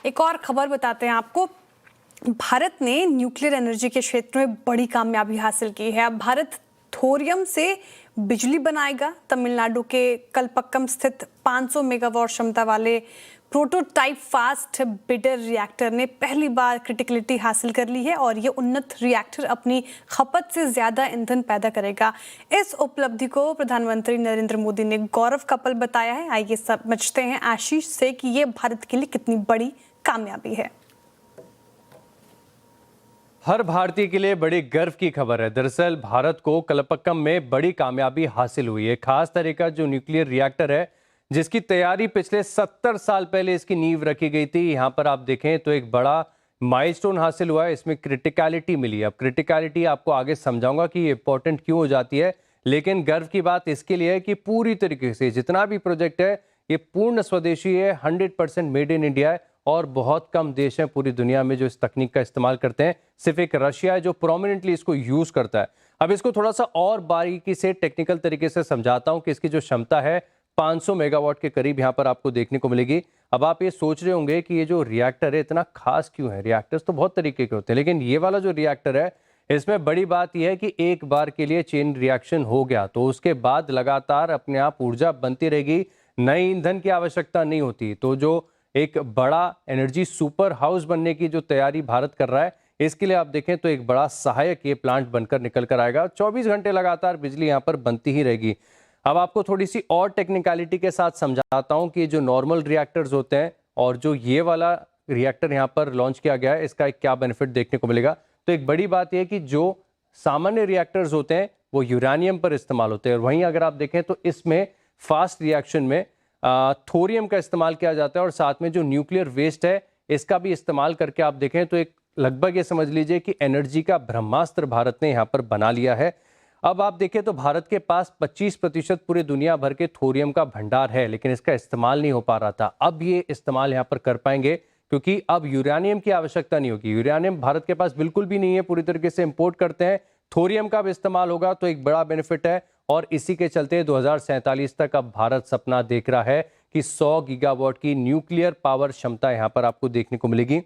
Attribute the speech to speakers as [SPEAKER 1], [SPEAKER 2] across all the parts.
[SPEAKER 1] एक और खबर बताते हैं आपको। भारत ने न्यूक्लियर एनर्जी के क्षेत्र में बड़ी कामयाबी हासिल की है। अब भारत थोरियम से बिजली बनाएगा। तमिलनाडु के कलपक्कम स्थित 500 मेगावाट क्षमता वाले प्रोटोटाइप फास्ट ब्रीडर रिएक्टर ने पहली बार क्रिटिकलिटी हासिल कर ली है और ये उन्नत रिएक्टर अपनी खपत से ज्यादा ईंधन पैदा करेगा। इस उपलब्धि को प्रधानमंत्री नरेंद्र मोदी ने गौरव का पल बताया है। आइए समझते हैं आशीष से कि ये भारत के लिए कितनी बड़ी कामयाबी है।
[SPEAKER 2] हर भारतीय के लिए बड़ी गर्व की खबर है। दरअसल भारत को कलपक्कम में बड़ी कामयाबी हासिल हुई है। खास तरह का जो न्यूक्लियर रिएक्टर है जिसकी तैयारी पिछले 70 साल पहले इसकी नींव रखी गई थी, यहाँ पर आप देखें तो एक बड़ा माइलस्टोन हासिल हुआ है। इसमें क्रिटिकलिटी मिली है। अब क्रिटिकलिटी आपको आगे समझाऊंगा कि ये इंपॉर्टेंट क्यों हो जाती है, लेकिन गर्व की बात इसके लिए है कि पूरी तरीके से जितना भी प्रोजेक्ट है ये पूर्ण स्वदेशी है, 100% मेड इन इंडिया है और बहुत कम देश हैं पूरी दुनिया में जो इस तकनीक का इस्तेमाल करते हैं। सिर्फ एक रशिया है जो प्रोमिनेंटली इसको यूज करता है। अब इसको थोड़ा सा और बारीकी से टेक्निकल तरीके से समझाता हूं कि इसकी जो क्षमता है 500 मेगावाट के करीब यहाँ पर आपको देखने को मिलेगी। अब आप ये सोच रहे होंगे कि ये जो रिएक्टर है इतना खास क्यों है। रिएक्टर्स तो बहुत तरीके के होते हैं, लेकिन ये वाला जो रिएक्टर है इसमें बड़ी बात यह है कि एक बार के लिए चेन रिएक्शन हो गया तो उसके बाद लगातार अपने आप ऊर्जा बनती रहेगी, नई ईंधन की आवश्यकता नहीं होती। तो जो एक बड़ा एनर्जी सुपर हाउस बनने की जो तैयारी भारत कर रहा है, इसके लिए आप देखें तो एक बड़ा सहायक ये प्लांट बनकर निकल कर आएगा। 24 घंटे लगातार बिजली यहाँ पर बनती ही रहेगी। अब आपको थोड़ी सी और टेक्निकलिटी के साथ समझाता हूँ कि जो नॉर्मल रिएक्टर्स होते हैं और जो ये वाला रिएक्टर यहाँ पर लॉन्च किया गया है इसका एक क्या बेनिफिट देखने को मिलेगा। तो एक बड़ी बात यह कि जो सामान्य रिएक्टर्स होते हैं वो यूरेनियम पर इस्तेमाल होते हैं और वहीं अगर आप देखें तो इसमें फास्ट रिएक्शन में थोरियम का इस्तेमाल किया जाता है और साथ में जो न्यूक्लियर वेस्ट है इसका भी इस्तेमाल करके आप देखें तो एक लगभग ये समझ लीजिए कि एनर्जी का ब्रह्मास्त्र भारत ने यहाँ पर बना लिया है। अब आप देखें तो भारत के पास 25% पूरे दुनिया भर के थोरियम का भंडार है, लेकिन इसका इस्तेमाल नहीं हो पा रहा था। अब ये इस्तेमाल यहाँ पर कर पाएंगे क्योंकि अब यूरेनियम की आवश्यकता नहीं होगी। यूरेनियम भारत के पास बिल्कुल भी नहीं है, पूरी तरीके से इंपोर्ट करते हैं। थोरियम का भी इस्तेमाल होगा तो एक बड़ा बेनिफिट है और इसी के चलते 2047 तक अब भारत सपना देख रहा है कि 100 गीगावाट की न्यूक्लियर पावर क्षमता यहाँ पर आपको देखने को मिलेगी।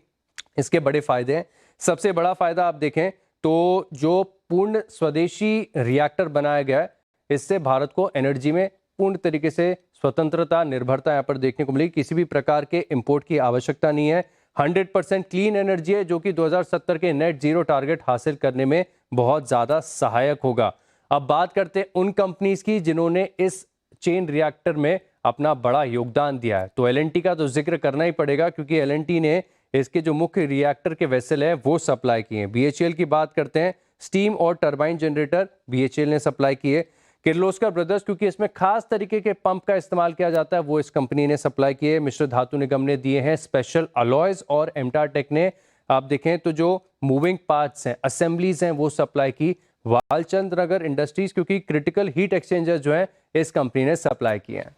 [SPEAKER 2] इसके बड़े फायदे हैं। सबसे बड़ा फायदा आप देखें तो जो पूर्ण स्वदेशी रिएक्टर बनाया गया है इससे भारत को एनर्जी में पूर्ण तरीके से स्वतंत्रता, निर्भरता यहाँ पर देखने को मिलेगी। किसी भी प्रकार के इंपोर्ट की आवश्यकता नहीं है। 100% क्लीन एनर्जी है जो कि 2070 के नेट जीरो टारगेट हासिल करने में बहुत ज्यादा सहायक होगा। अब बात करते हैं उन कंपनीज की जिन्होंने इस चेन रिएक्टर में अपना बड़ा योगदान दिया है। तो एल&टी का तो जिक्र करना ही पड़ेगा क्योंकि एल&टी ने इसके जो मुख्य रिएक्टर के वेसल है वो सप्लाई किए हैं। बीएचईएल की बात करते हैं, स्टीम और टरबाइन जनरेटर बीएचईएल ने सप्लाई किए। किर्लोस्कर ब्रदर्स, क्योंकि इसमें खास तरीके के पंप का इस्तेमाल किया जाता है, वो इस कंपनी ने सप्लाई किए। मिश्र धातु निगम ने दिए हैं। स्पेशल अलॉयज और एमटार टेक ने आप देखें तो जो मूविंग पार्ट्स हैं, असेंबलीज हैं, वो सप्लाई की। वालचंद नगर इंडस्ट्रीज, क्योंकि क्रिटिकल हीट एक्सचेंजर जो है इस कंपनी ने सप्लाई किए हैं।